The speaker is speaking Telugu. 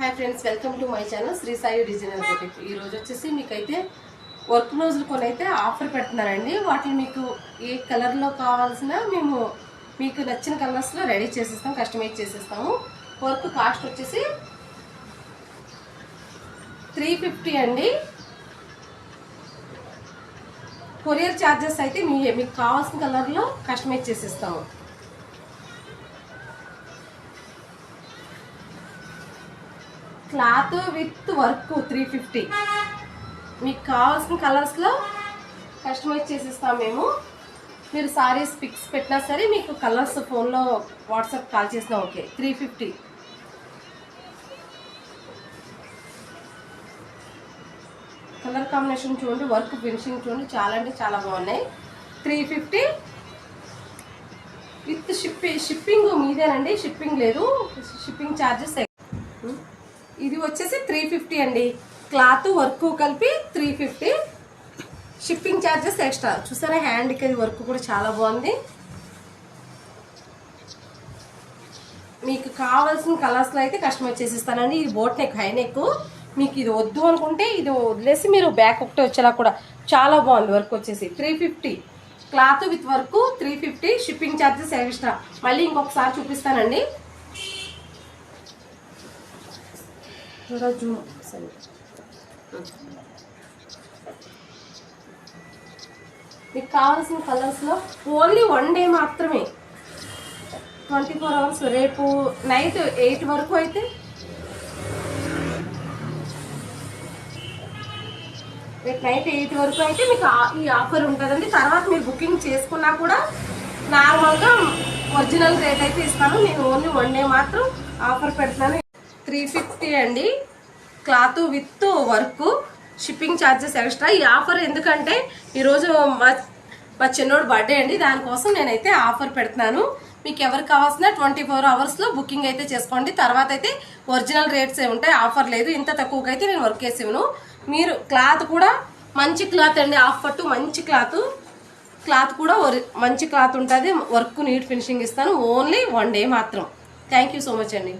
Hi friends, welcome to my channel Shri Sai designer boutique. ఈ రోజు వచ్చేసి మీకైతే వర్క్ బ్లౌజులు కొనైతే ఆఫర్ పెడుతున్నారండి. వాటిని మీకు ఏ కలర్లో కావాల్సిన మేము మీకు నచ్చిన కలర్స్లో రెడీ చేసేస్తాం, కస్టమైజ్ చేసేస్తాము. వర్క్ కాస్ట్ వచ్చేసి 350 అండి. కొరియర్ ఛార్జెస్ అయితే మీకు కావాల్సిన కలర్లో కస్టమైజ్ చేసేస్తాము. Cloth with work 350. మీకు కావాల్సిన కలర్స్లో కస్టమైజ్ చేసిస్తాం మేము. మీరు సారీస్ పిక్స్ పెట్టినా సరే మీకు కలర్స్ ఫోన్లో వాట్సాప్ కాల్ చేసినా ఓకే. 350. కలర్ కాంబినేషన్ చూడండి, వర్క్ ఫినిషింగ్ చూడండి, చాలా అంటే చాలా బాగున్నాయి. 350 విత్ షిప్పింగ్ మీదేనండి, షిప్పింగ్ లేదు, షిప్పింగ్ ఛార్జెస్. ఇది వచ్చేసి 350 అండి. క్లాత్ వర్క్ కలిపి 350. Shipping charges extra. చూసారా హ్యాండ్కి అది వర్క్ కూడా చాలా బాగుంది. మీకు కావాల్సిన కలర్స్లో అయితే కస్టమైజ్ చేసిస్తానండి. ఇది బోట్ నెక్, హై నెక్. మీకు ఇది వద్దు అనుకుంటే ఇది వదిలేసి మీరు బ్యాక్ ఒకటే వచ్చేలా కూడా చాలా బాగుంది. వర్క్ వచ్చేసి 350. Cloth with work 350. Shipping charges extra. మళ్ళీ ఇంకొకసారి చూపిస్తానండి. మీకు కావాల్సిన కలర్స్లో ఓన్లీ 1 డే మాత్రమే, 24 అవర్స్. రేపు నైట్ 8 వరకు అయితే మీకు ఈ ఆఫర్ ఉంటుందండి. తర్వాత మీరు బుకింగ్ చేసుకున్నా కూడా నార్మల్గా ఒరిజినల్ రేట్ అయితే ఇస్తాను. నేను ఓన్లీ 1 డే మాత్రం ఆఫర్ పెడుతున్నాను. 350 అండి. Cloth with work, shipping charges extra. ఈ ఆఫర్ ఎందుకంటే ఈరోజు మా చిన్నోడు బర్త్డే అండి, దానికోసం నేనైతే ఆఫర్ పెడుతున్నాను. మీకు ఎవరికి కావాల్సిన 24 అవర్స్లో బుకింగ్ అయితే చేసుకోండి. తర్వాత అయితే ఒరిజినల్ రేట్స్ ఉంటాయి, ఆఫర్ లేదు. ఇంత తక్కువకి అయితే నేను వర్క్ చేసేవను. మీరు క్లాత్ కూడా మంచి క్లాత్ అండి, ఆఫ్ పట్టు మంచి క్లాత్ కూడా మంచి క్లాత్ ఉంటుంది. వర్క్ నీట్ ఫినిషింగ్ ఇస్తాను. ఓన్లీ 1 డే మాత్రం. థ్యాంక్ యూ సో మచ్ అండి.